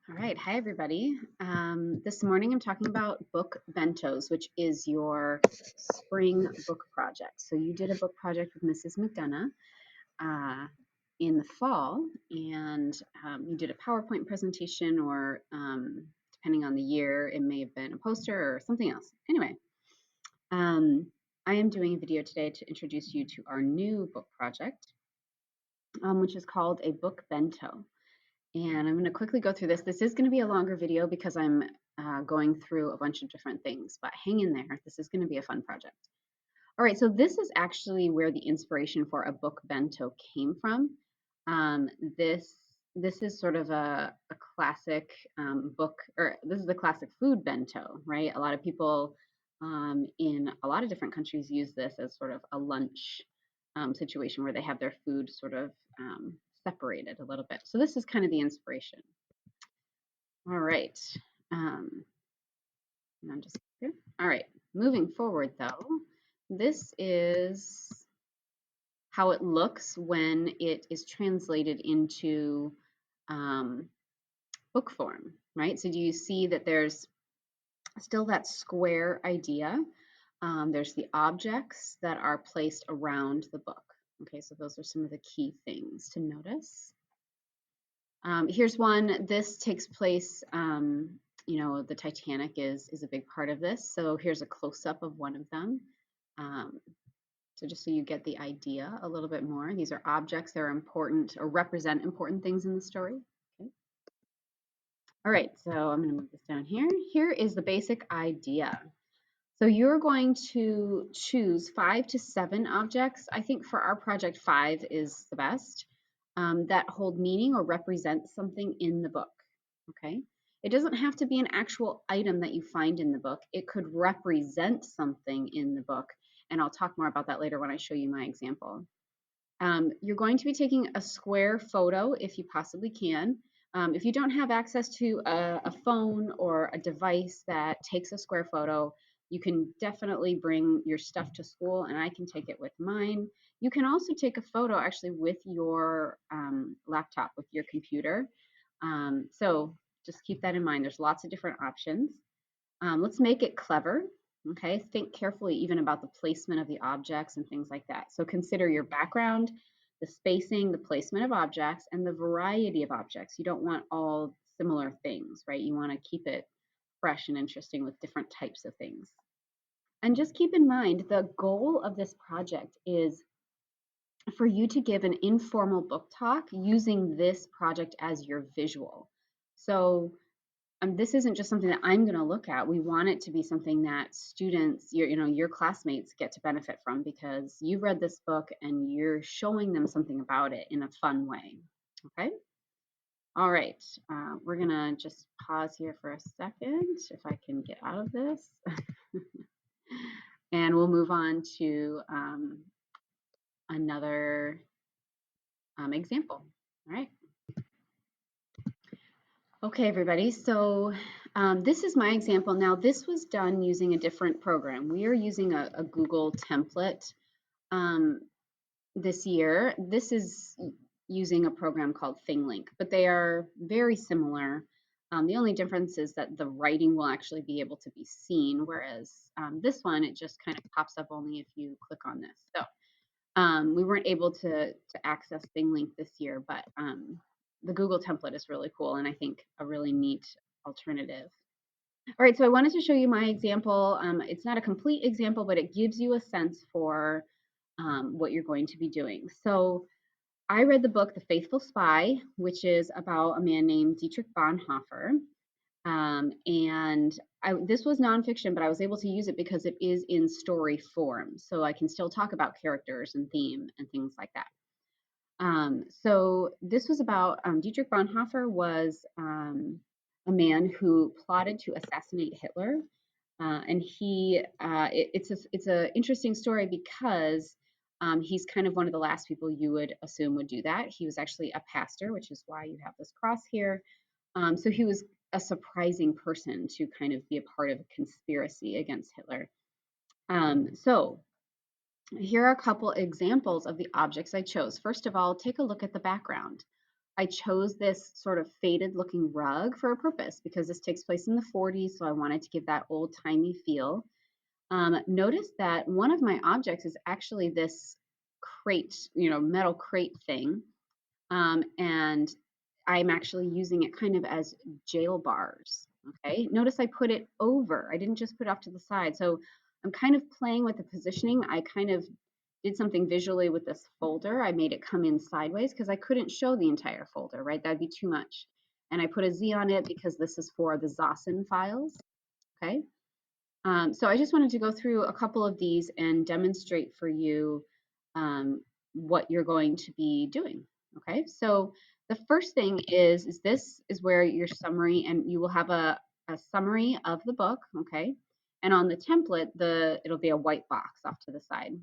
All right, hi everybody. This morning I'm talking about book bentos, which is your spring book project. So you did a book project with Mrs. McDonough in the fall, and you did a PowerPoint presentation, or depending on the year, it may have been a poster or something else. Anyway, I am doing a video today to introduce you to our new book project, which is called a book bento. And I'm going to quickly go through this. This is going to be a longer video because I'm going through a bunch of different things, but hang in there. This is going to be a fun project. All right, so this is actually where the inspiration for a book bento came from. Um, this this is sort of a classic book, or this is the classic food bento, right? A lot of people in a lot of different countries use this as sort of a lunch situation where they have their food sort of separated a little bit. So this is kind of the inspiration. All right. Um, and I'm just here. All right. Moving forward, though, this is how it looks when it is translated into um, book form, right? So do you see that there's still that square idea? There's the objects that are placed around the book. Okay, so those are some of the key things to notice. Here's one. This takes place, the Titanic is a big part of this. So here's a close-up of one of them. Um, so just so you get the idea a little bit more, these are objects that are important or represent important things in the story. Okay. All right, so I'm going to move this down here. Here is the basic idea. So you're going to choose 5 to 7 objects. I think for our project, 5 is the best, that hold meaning or represent something in the book. Okay. It doesn't have to be an actual item that you find in the book. It could represent something in the book. And I'll talk more about that later when I show you my example. You're going to be taking a square photo if you possibly can. If you don't have access to a phone or a device that takes a square photo, you can definitely bring your stuff to school and I can take it with mine. You can also take a photo actually with your laptop, with your computer. So just keep that in mind. There's lots of different options. Let's make it clever. Okay, think carefully even about the placement of the objects and things like that. So consider your background, the spacing, the placement of objects, and the variety of objects. You don't want all similar things, right? You want to keep it fresh and interesting with different types of things. And just keep in mind, the goal of this project is for you to give an informal book talk using this project as your visual. So this isn't just something that I'm going to look at. We want it to be something that students, your classmates get to benefit from because you've read this book and you're showing them something about it in a fun way. Okay. All right. We're going to just pause here for a second if I can get out of this. And we'll move on to another example. All right. Okay, everybody. So this is my example. Now, this was done using a different program. We are using a Google template um, this year. This is using a program called ThingLink, but they are very similar. The only difference is that the writing will actually be able to be seen, whereas this one, it just kind of pops up only if you click on this. So we weren't able to access ThingLink this year, but the Google template is really cool and I think a really neat alternative. All right, so I wanted to show you my example. It's not a complete example, but it gives you a sense for what you're going to be doing. So I read the book The Faithful Spy, which is about a man named Dietrich Bonhoeffer. This was nonfiction, but I was able to use it because it is in story form. So I can still talk about characters and theme and things like that. So this was about Dietrich Bonhoeffer was a man who plotted to assassinate Hitler. It's an interesting story because he's kind of one of the last people you would assume would do that. He was actually a pastor, which is why you have this cross here. So he was a surprising person to kind of be a part of a conspiracy against Hitler. So here are a couple examples of the objects I chose. First of all, take a look at the background. I chose this sort of faded looking rug for a purpose because this takes place in the 40s, so I wanted to give that old timey feel. Notice that one of my objects is actually this crate, metal crate thing. And I'm actually using it kind of as jail bars. Okay, notice I put it over. I didn't just put it off to the side. So I'm kind of playing with the positioning. I kind of did something visually with this folder. I made it come in sideways because I couldn't show the entire folder, right? That'd be too much. And I put a Z on it because this is for the Zosin files. Okay. So I just wanted to go through a couple of these and demonstrate for you what you're going to be doing. Okay, so the first thing is this is where your summary, and you will have a summary of the book. Okay, and on the template, it'll be a white box off to the side.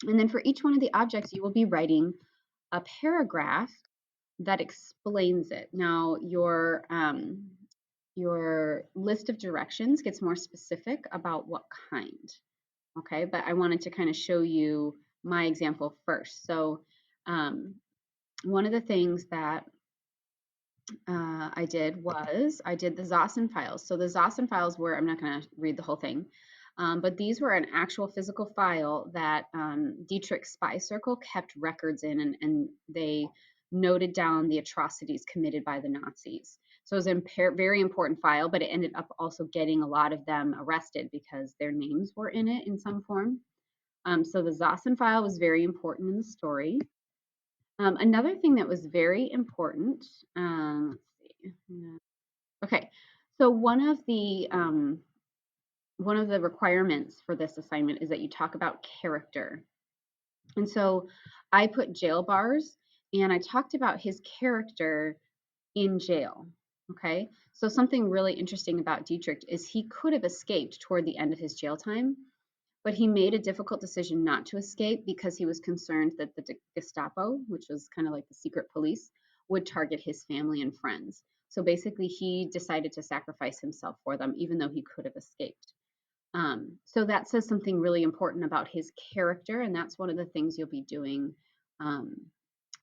And then for each one of the objects, you will be writing a paragraph that explains it. Now, your list of directions gets more specific about what kind. Okay, but I wanted to kind of show you my example first. So one of the things that I did was I did the Zosin files. So the Zosin files were, I'm not going to read the whole thing, but these were an actual physical file that Dietrich's spy circle kept records in, and they noted down the atrocities committed by the Nazis. So it was a very important file, but it ended up also getting a lot of them arrested because their names were in it in some form. So the Zosin file was very important in the story. Another thing that was very important, let's see. Okay, so one of the requirements for this assignment is that you talk about character. And so I put jail bars, and I talked about his character in jail. Okay, so something really interesting about Dietrich is he could have escaped toward the end of his jail time, but he made a difficult decision not to escape because he was concerned that the Gestapo, which was kind of like the secret police, would target his family and friends. So basically, he decided to sacrifice himself for them, even though he could have escaped. So that says something really important about his character, and that's one of the things you'll be doing um,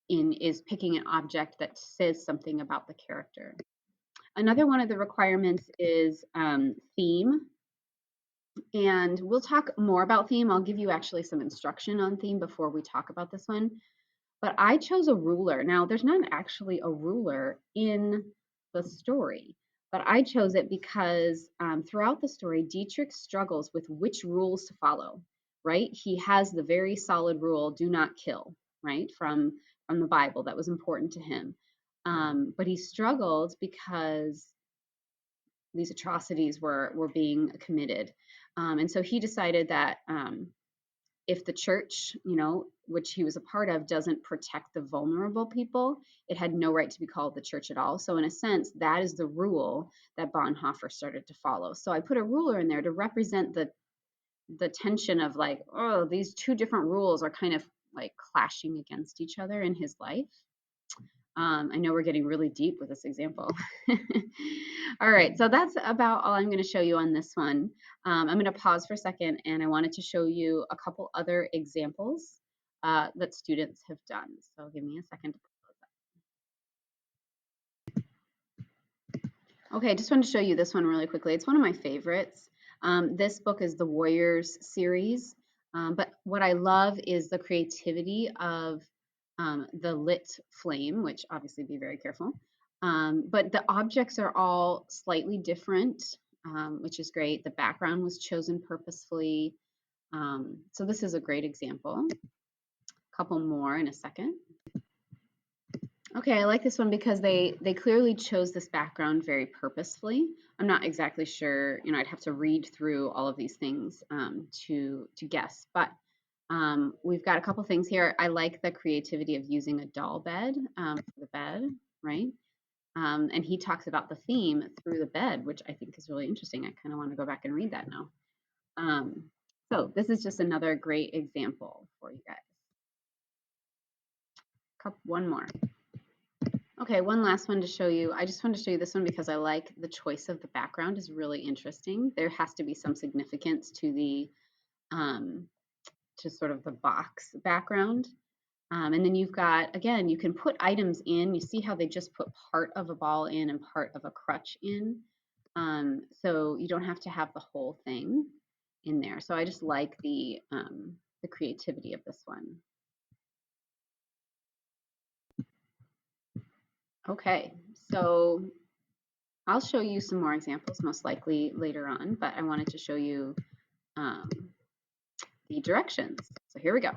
is picking an object that says something about the character. Another one of the requirements is theme. And we'll talk more about theme. I'll give you actually some instruction on theme before we talk about this one. But I chose a ruler. Now, there's not actually a ruler in the story, but I chose it because throughout the story, Dietrich struggles with which rules to follow, right? He has the very solid rule, do not kill, right? From the Bible. That was important to him. But he struggled because these atrocities were being committed. And so he decided that if the church, which he was a part of, doesn't protect the vulnerable people, it had no right to be called the church at all. So in a sense, that is the rule that Bonhoeffer started to follow. So I put a ruler in there to represent the tension of like, oh, these two different rules are kind of like clashing against each other in his life. I know we're getting really deep with this example. All right, so that's about all I'm going to show you on this one. I'm going to pause for a second, and I wanted to show you a couple other examples that students have done. So give me a second to Okay, I just want to show you this one really quickly. It's one of my favorites. This book is the Warriors series, but what I love is the creativity of the lit flame, which obviously be very careful. But the objects are all slightly different, which is great. The background was chosen purposefully. So this is a great example. A couple more in a second. Okay, I like this one because they clearly chose this background very purposefully. I'm not exactly sure, I'd have to read through all of these things to guess, but we've got a couple things here. I like the creativity of using a doll bed for the bed, right? And he talks about the theme through the bed, which I think is really interesting. I kind of want to go back and read that now. So this is just another great example for you guys. One more. Okay, one last one to show you. I just want to show you this one because I like the choice of the background is really interesting. There has to be some significance to the to sort of the box background. And then you've got, again, you can put items in. You see how they just put part of a ball in and part of a crutch in. So you don't have to have the whole thing in there. So I just like the creativity of this one. Okay, so I'll show you some more examples most likely later on, but I wanted to show you um, the directions. So here we go.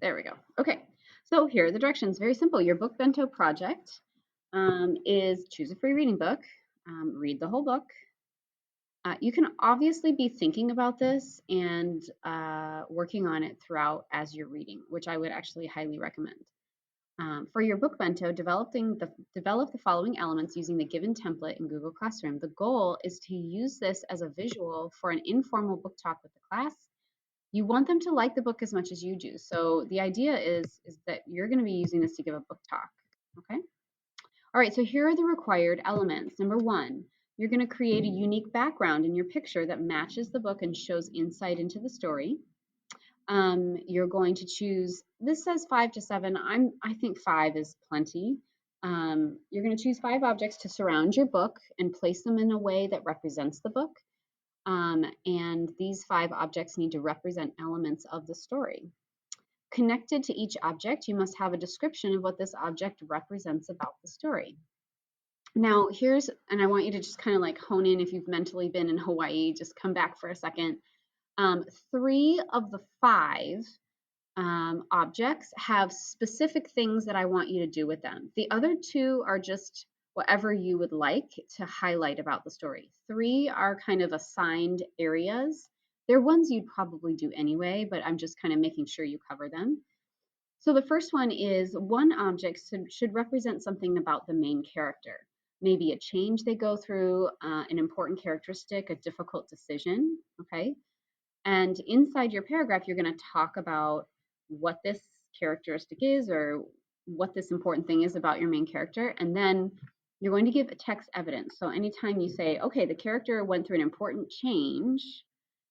There we go. Okay, so here are the directions. Very simple. Your book bento project is choose a free reading book, read the whole book. You can obviously be thinking about this and working on it throughout as you're reading, which I would actually highly recommend. For your book bento, develop the following elements using the given template in Google Classroom. The goal is to use this as a visual for an informal book talk with the class. You want them to like the book as much as you do. So the idea is that you're going to be using this to give a book talk. Okay. All right. So here are the required elements. Number one, you're going to create a unique background in your picture that matches the book and shows insight into the story. You're going to choose, this says 5 to 7. I think 5 is plenty. You're going to choose 5 objects to surround your book and place them in a way that represents the book. And these 5 objects need to represent elements of the story. Connected to each object, you must have a description of what this object represents about the story. Now, and I want you to just kind of like hone in if you've mentally been in Hawaii, just come back for a second. 3 of the 5 objects have specific things that I want you to do with them. The other 2 are just whatever you would like to highlight about the story. 3 are kind of assigned areas. They're ones you'd probably do anyway, but I'm just kind of making sure you cover them. So the first one is one object should represent something about the main character. Maybe a change they go through, an important characteristic, a difficult decision, okay? And inside your paragraph, you're going to talk about what this characteristic is or what this important thing is about your main character. And then you're going to give text evidence. So anytime you say, okay, the character went through an important change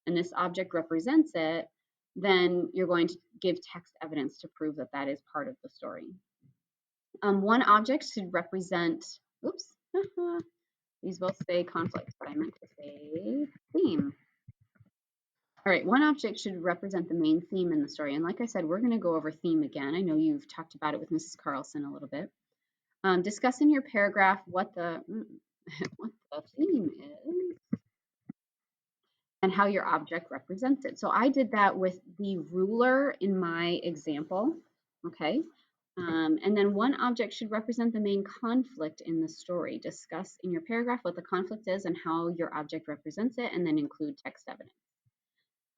and this object represents it, then you're going to give text evidence to prove that that is part of the story. One object should represent, oops, these both say conflict, but I meant to say theme. All right, one object should represent the main theme in the story. And like I said, we're going to go over theme again. I know you've talked about it with Mrs. Carlson a little bit. Discuss in your paragraph what the what the theme is and how your object represents it. So I did that with the ruler in my example, okay? And then one object should represent the main conflict in the story. Discuss in your paragraph what the conflict is and how your object represents it, and then include text evidence.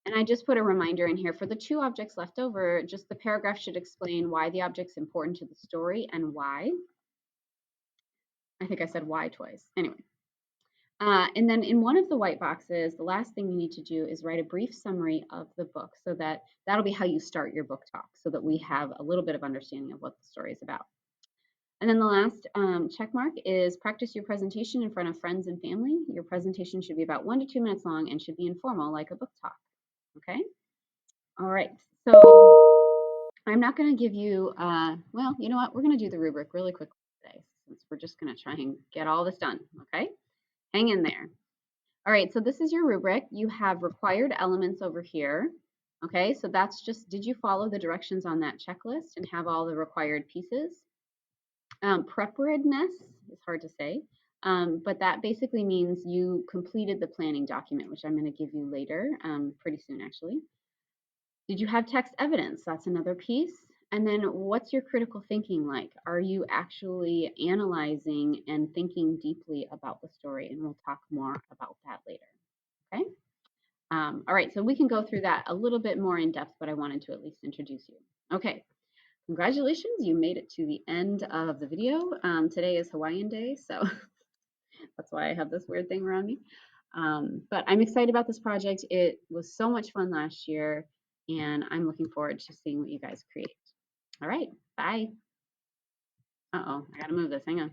And I just put a reminder in here for the 2 objects left over, just the paragraph should explain why the object's important to the story and why. I think I said why twice. Anyway. And then in one of the white boxes, the last thing you need to do is write a brief summary of the book so that that'll be how you start your book talk so that we have a little bit of understanding of what the story is about. And then the last check mark is practice your presentation in front of friends and family. Your presentation should be about 1 to 2 minutes long and should be informal like a book talk. Okay? All right. So I'm not going to give you, well, you know what? We're going to do the rubric really quickly today since we're just going to try and get all this done. Okay? Hang in there. All right, so this is your rubric. You have required elements over here. Okay, so that's just, did you follow the directions on that checklist and have all the required pieces? Preparedness is hard to say, but that basically means you completed the planning document, which I'm going to give you later, pretty soon actually. Did you have text evidence? That's another piece. And then what's your critical thinking like? Are you actually analyzing and thinking deeply about the story? And we'll talk more about that later. Okay. All right, so we can go through that a little bit more in depth, but I wanted to at least introduce you. Okay, congratulations, you made it to the end of the video. Today is Hawaiian Day, so that's why I have this weird thing around me. But I'm excited about this project. It was so much fun last year, and I'm looking forward to seeing what you guys create. All right, bye. Uh-oh, I gotta move this, hang on.